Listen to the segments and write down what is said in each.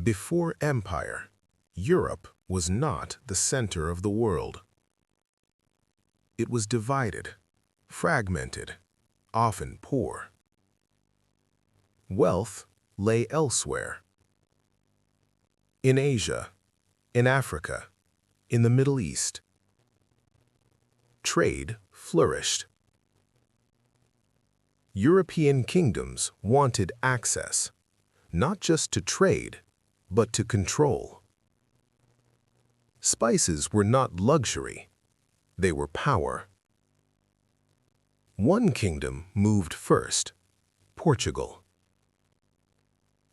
Before empire, Europe was not the center of the world. It was divided, fragmented, often poor. Wealth lay elsewhere. In Asia, in Africa, in the Middle East. Trade flourished. European kingdoms wanted access, not just to trade, but to control. Spices were not luxury, they were power. One kingdom moved first, Portugal.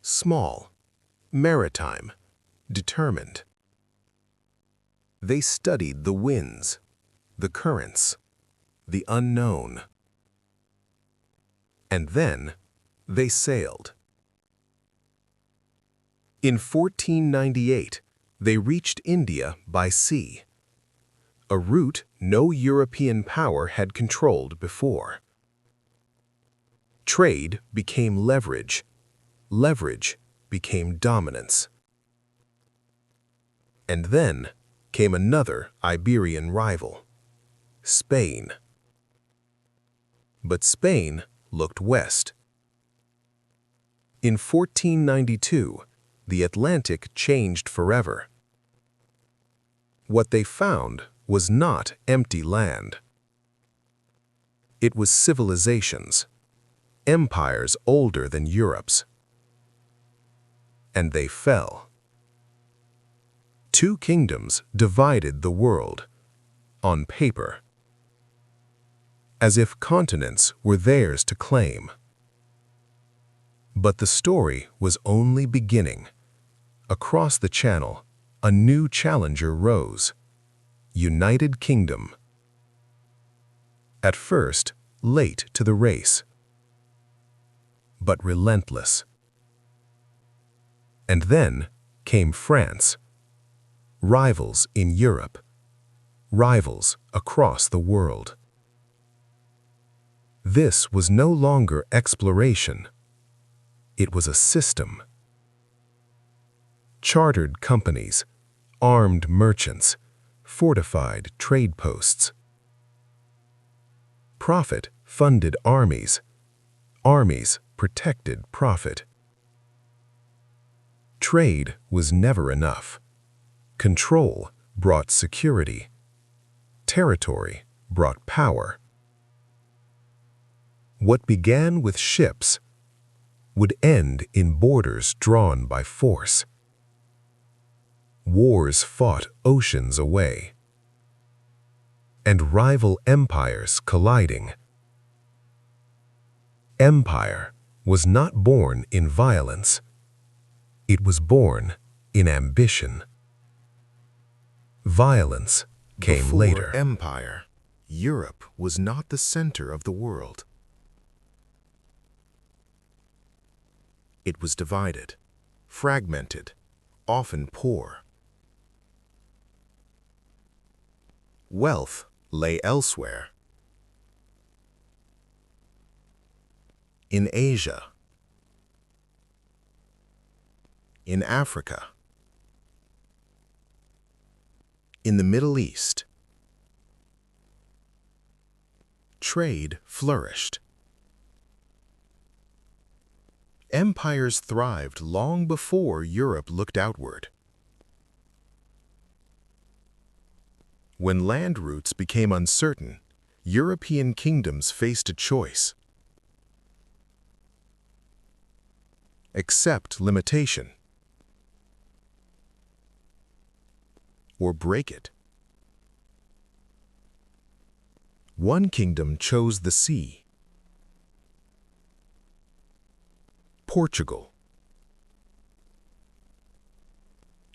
Small, maritime, determined. They studied the winds, the currents, the unknown. And then they sailed. In 1498, they reached India by sea, a route no European power had controlled before. Trade became leverage. Leverage became dominance. And then came another Iberian rival, Spain. But Spain looked west. In 1492, the Atlantic changed forever. What they found was not empty land. It was civilizations, empires older than Europe's. And they fell. Two kingdoms divided the world, on paper, as if continents were theirs to claim. But the story was only beginning. Across the channel, a new challenger rose, United Kingdom. At first, late to the race, but relentless. And then came France, rivals in Europe, rivals across the world. This was no longer exploration. It was a system. Chartered companies, armed merchants, fortified trade posts. Profit funded armies. Armies protected profit. Trade was never enough. Control brought security. Territory brought power. What began with ships would end in borders drawn by force. Wars fought oceans away, and rival empires colliding. Empire was not born in violence. It was born in ambition. Violence came later. Before empire, Europe was not the center of the world. It was divided, fragmented, often poor. Wealth lay elsewhere. In Asia, in Africa, in the Middle East. Trade flourished. Empires thrived long before Europe looked outward. When land routes became uncertain, European kingdoms faced a choice. Accept limitation, or break it. One kingdom chose the sea. Portugal.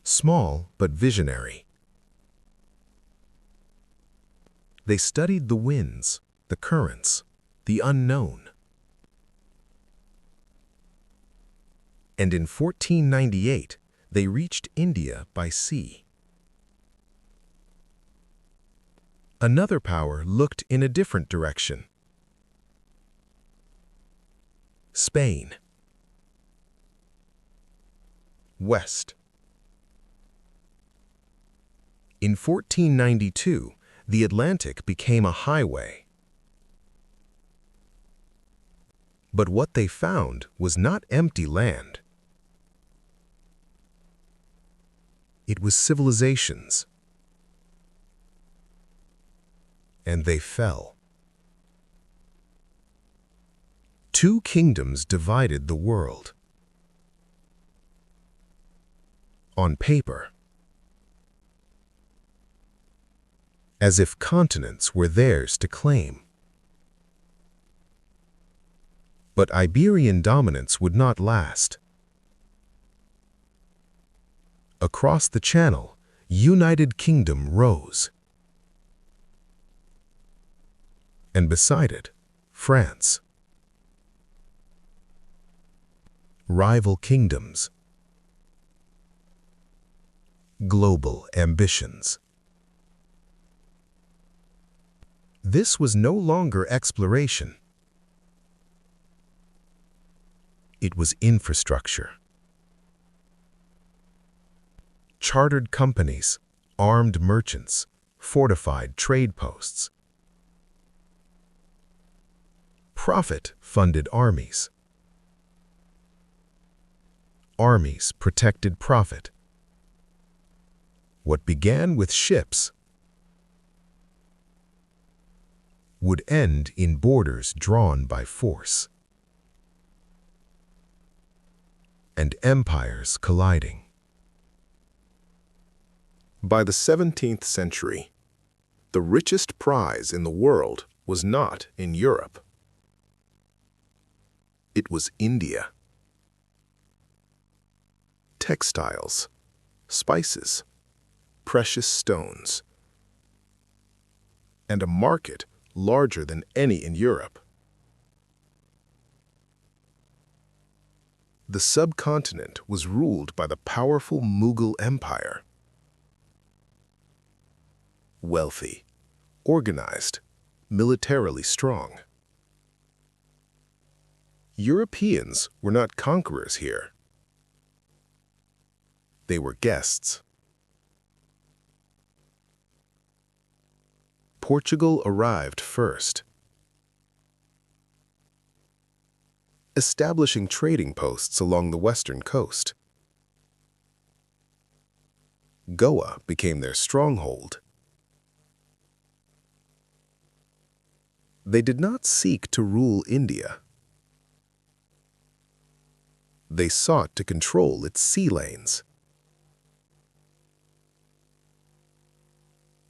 Small but visionary. They studied the winds, the currents, the unknown. And in 1498, they reached India by sea. Another power looked in a different direction. Spain. west. In 1492, the Atlantic became a highway. But what they found was not empty land. It was civilizations. And they fell. Two kingdoms divided the world. On paper, as if continents were theirs to claim. But Iberian dominance would not last. Across the Channel, United Kingdom rose. And beside it, France. Rival kingdoms. Global ambitions. This was no longer exploration. It was infrastructure. Chartered companies, armed merchants, fortified trade posts. Profit-funded armies. Armies protected profit. What began with ships would end in borders drawn by force. And empires colliding. By the 17th century, the richest prize in the world was not in Europe. It was India. Textiles, spices, precious stones, and a market larger than any in Europe. The subcontinent was ruled by the powerful Mughal Empire. Wealthy, organized, militarily strong. Europeans were not conquerors here. They were guests. Portugal arrived first, establishing trading posts along the western coast. Goa became their stronghold. They did not seek to rule India. They sought to control its sea lanes.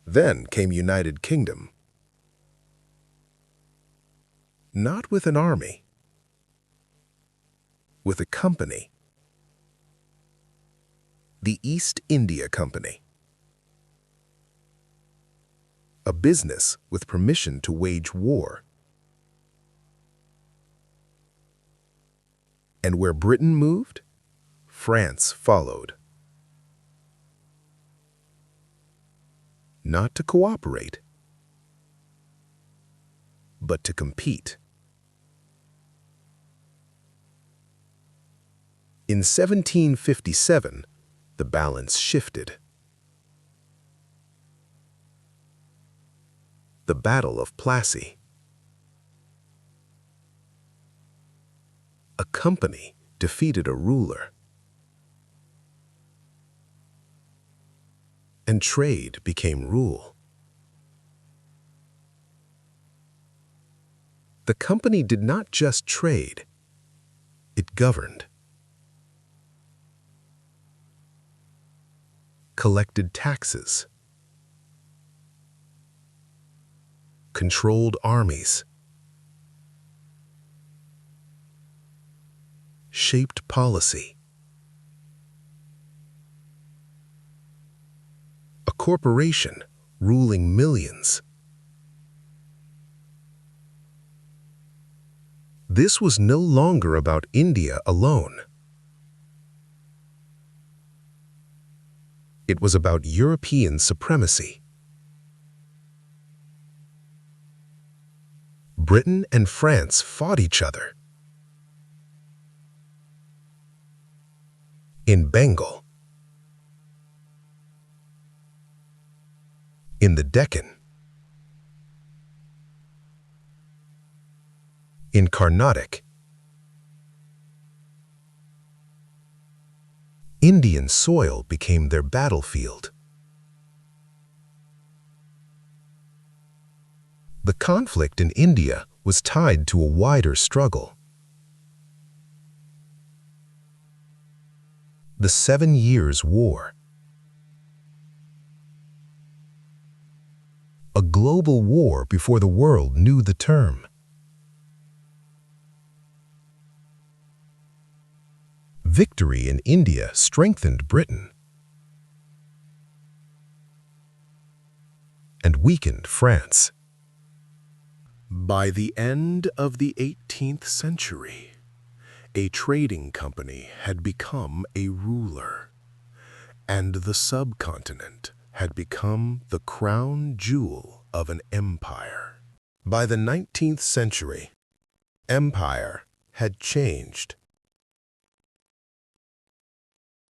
Then came United Kingdom. Not with an army, with a company. The East India Company. A business with permission to wage war. And where Britain moved, France followed. Not to cooperate, but to compete. In 1757, the balance shifted. The Battle of Plassey. A company defeated a ruler. And trade became rule. The company did not just trade, it governed. Collected taxes. Controlled armies. Shaped policy. A corporation ruling millions. This was no longer about India alone. It was about European supremacy. Britain and France fought each other. in Bengal, in the Deccan, in Carnatic. Indian soil became their battlefield. The conflict in India was tied to a wider struggle. The 7 Years' War. A global war before the world knew the term. Victory in India strengthened Britain and weakened France. By the end of the 18th century, a trading company had become a ruler, and the subcontinent had become the crown jewel of an empire. By the 19th century, empire had changed.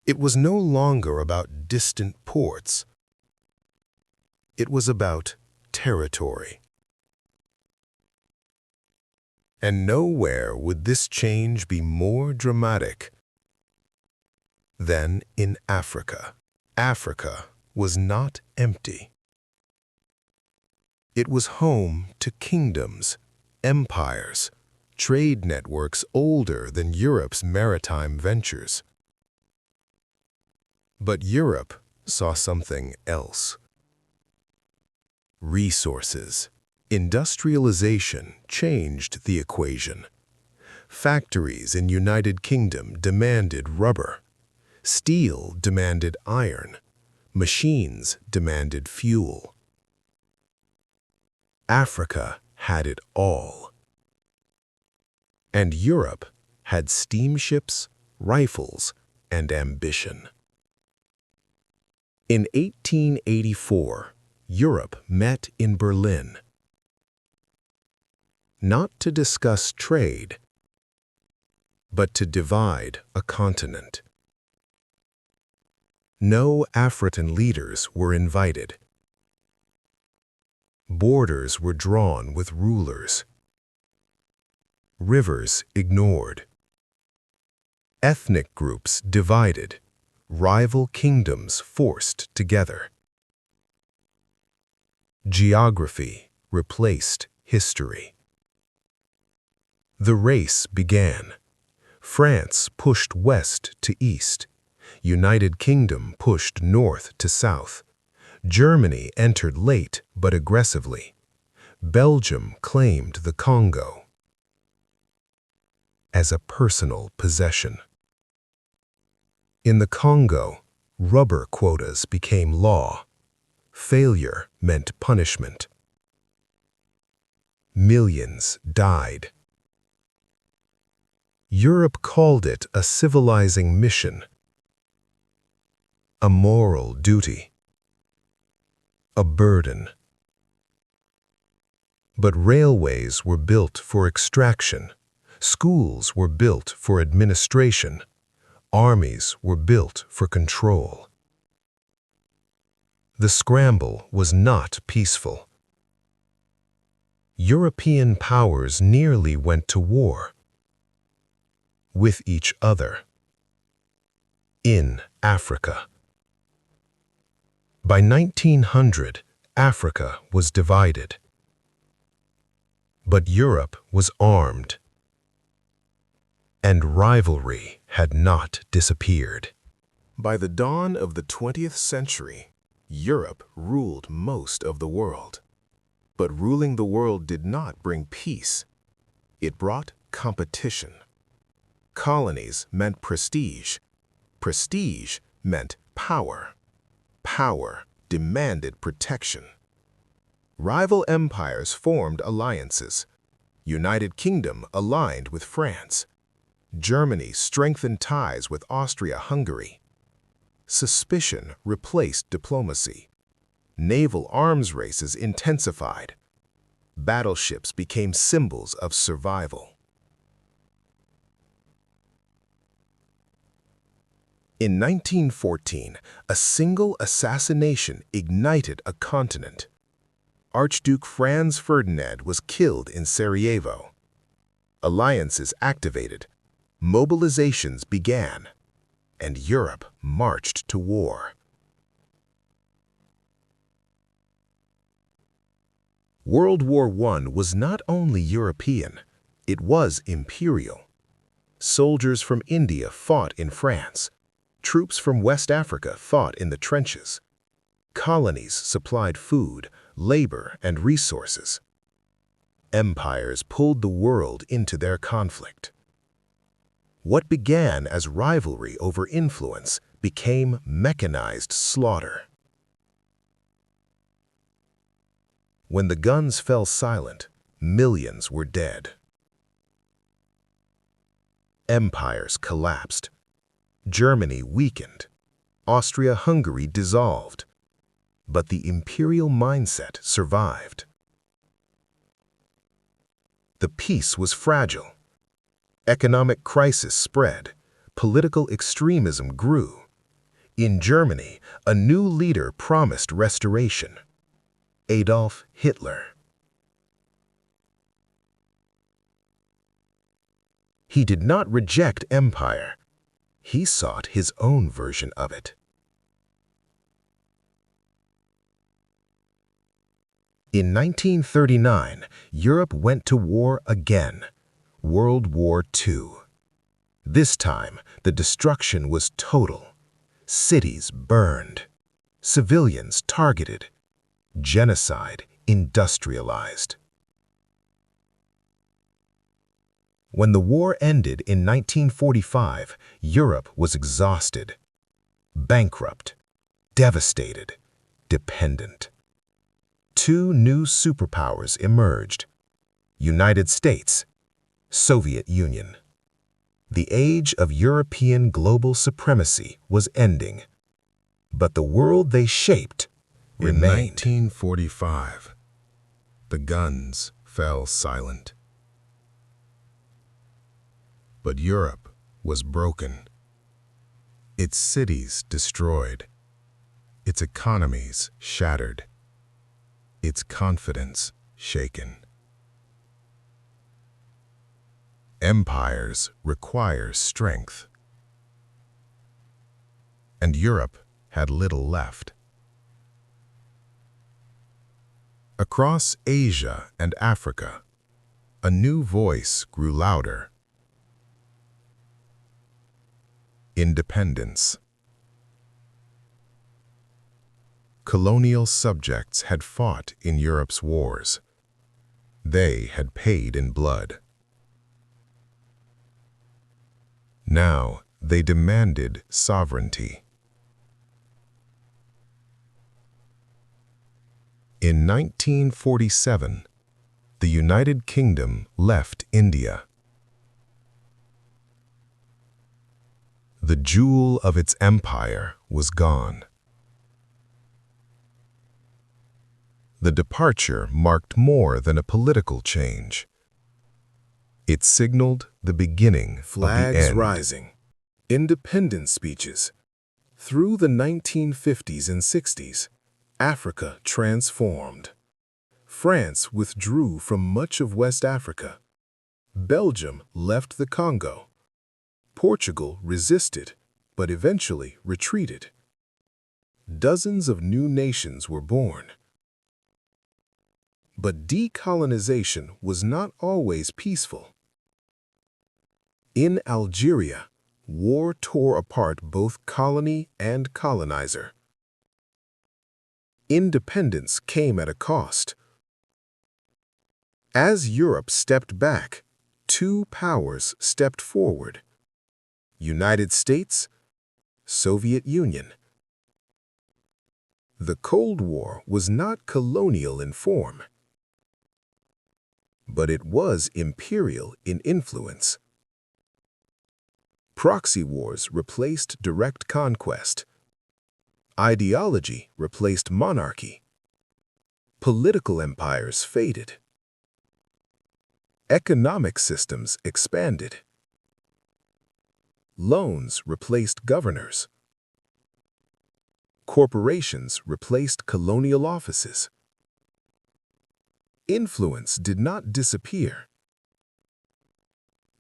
It was no longer about distant ports. It was about territory. And nowhere would this change be more dramatic than in Africa. Africa was not empty. It was home to kingdoms, empires, trade networks older than Europe's maritime ventures. But Europe saw something else. Resources. Industrialization changed the equation. Factories in United Kingdom demanded rubber. Steel demanded iron. Machines demanded fuel. Africa had it all. And Europe had steamships, rifles, and ambition. In 1884, Europe met in Berlin. Not to discuss trade, but to divide a continent. No African leaders were invited. Borders were drawn with rulers. Rivers ignored. Ethnic groups divided. Rival kingdoms forced together. Geography replaced history. The race began. France pushed west to east. United Kingdom pushed north to south. Germany entered late but aggressively. Belgium claimed the Congo as a personal possession. In the Congo, rubber quotas became law. Failure meant punishment. Millions died. Europe called it a civilizing mission, a moral duty, a burden. But railways were built for extraction, schools were built for administration, armies were built for control. The scramble was not peaceful. European powers nearly went to war with each other in Africa. By 1900, Africa was divided. But Europe was armed, and rivalry had not disappeared. By the dawn of the 20th century, Europe ruled most of the world. But ruling the world did not bring peace. It brought competition. Colonies meant prestige. Prestige meant power. Power demanded protection. Rival empires formed alliances. United Kingdom aligned with France. Germany strengthened ties with Austria-Hungary. Suspicion replaced diplomacy. Naval arms races intensified. Battleships became symbols of survival. In 1914, a single assassination ignited a continent. Archduke Franz Ferdinand was killed in Sarajevo. Alliances activated, mobilizations began, and Europe marched to war. World War I was not only European, it was imperial. Soldiers from India fought in France. Troops from West Africa fought in the trenches. Colonies supplied food, labor, and resources. Empires pulled the world into their conflict. What began as rivalry over influence became mechanized slaughter. When the guns fell silent, millions were dead. Empires collapsed. Germany weakened. Austria-Hungary dissolved. But the imperial mindset survived. The peace was fragile. Economic crisis spread. Political extremism grew. In Germany, a new leader promised restoration: Adolf Hitler. He did not reject empire. He sought his own version of it. In 1939, Europe went to war again, World War II. This time, the destruction was total. Cities burned, civilians targeted, genocide industrialized. When the war ended in 1945, Europe was exhausted, bankrupt, devastated, dependent. Two new superpowers emerged: United States, Soviet Union. The age of European global supremacy was ending, but the world they shaped remained. In 1945, the guns fell silent. But Europe was broken. Its cities destroyed. Its economies shattered. Its confidence shaken. Empires require strength. And Europe had little left. Across Asia and Africa, a new voice grew louder: independence. Colonial subjects had fought in Europe's wars. They had paid in blood. Now they demanded sovereignty. In 1947, the United Kingdom left India. The jewel of its empire was gone. The departure marked more than a political change. It signaled the beginning of the end. Flags rising, independence speeches. Through the 1950s and 60s, Africa transformed. France withdrew from much of West Africa. Belgium left the Congo. Portugal resisted, but eventually retreated. Dozens of new nations were born. But decolonization was not always peaceful. In Algeria, war tore apart both colony and colonizer. Independence came at a cost. As Europe stepped back, two powers stepped forward: United States, Soviet Union. The Cold War was not colonial in form, but it was imperial in influence. Proxy wars replaced direct conquest. Ideology replaced monarchy. Political empires faded. Economic systems expanded. Loans replaced governors. Corporations replaced colonial offices. Influence did not disappear.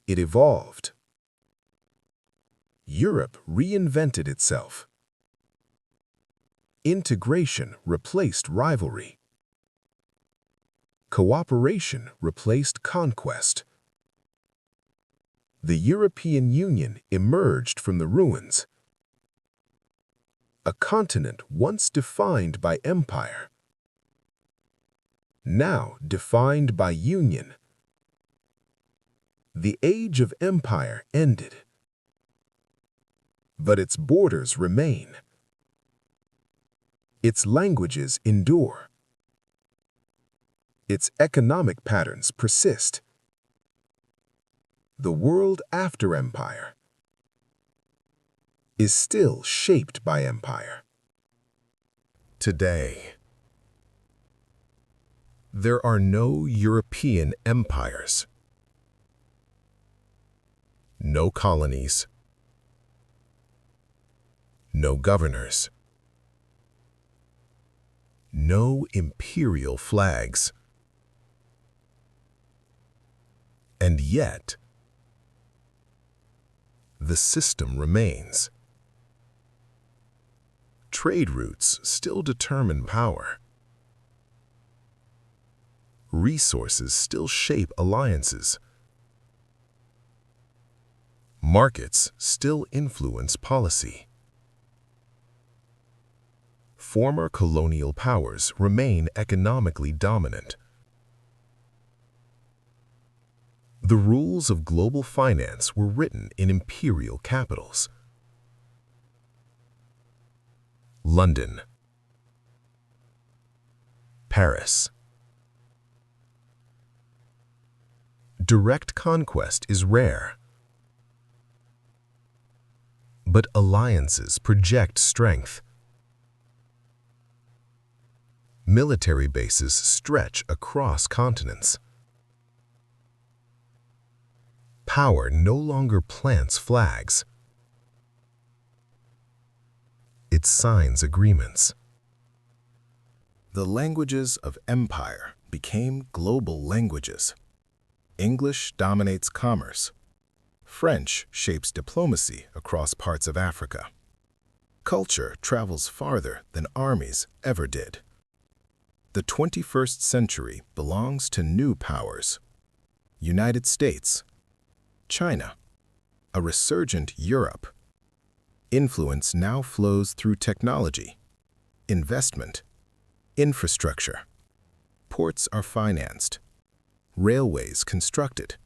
It evolved. Europe reinvented itself. Integration replaced rivalry. Cooperation replaced conquest. The European Union emerged from the ruins. A continent once defined by empire, now defined by union. The age of empire ended, but its borders remain. Its languages endure. Its economic patterns persist. The world after empire is still shaped by empire. Today, there are no European empires, no colonies, no governors, no imperial flags. And yet, the system remains. Trade routes still determine power. Resources still shape alliances. Markets still influence policy. Former colonial powers remain economically dominant. The rules of global finance were written in imperial capitals. London, Paris. Direct conquest is rare, but alliances project strength. Military bases stretch across continents. Power no longer plants flags. It signs agreements. The languages of empire became global languages. English dominates commerce. French shapes diplomacy across parts of Africa. Culture travels farther than armies ever did. The 21st century belongs to new powers. United States, China, a resurgent Europe. Influence now flows through technology, investment, infrastructure. Ports are financed, railways constructed,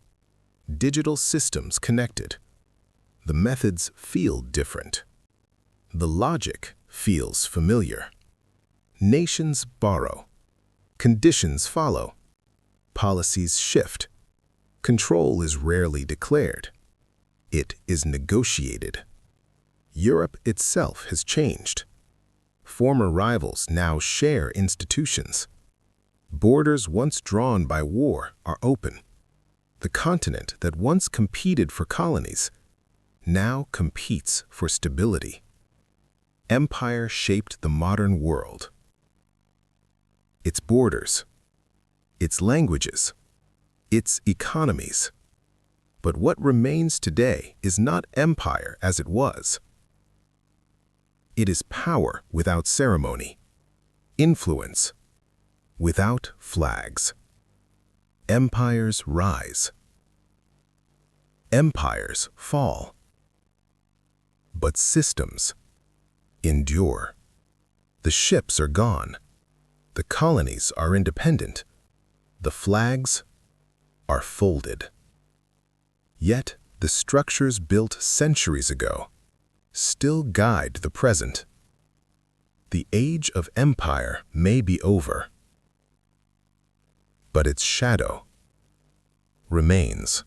digital systems connected. The methods feel different. The logic feels familiar. Nations borrow. Conditions follow. Policies shift. Control is rarely declared. It is negotiated. Europe itself has changed. Former rivals now share institutions. Borders once drawn by war are open. The continent that once competed for colonies now competes for stability. Empire shaped the modern world. Its borders, its languages, its economies. But what remains today is not empire as it was. It is power without ceremony, influence without flags. Empires rise. Empires fall. But systems endure. The ships are gone. The colonies are independent. The flags are folded. Yet the structures built centuries ago still guide the present. The age of empire may be over, but its shadow remains.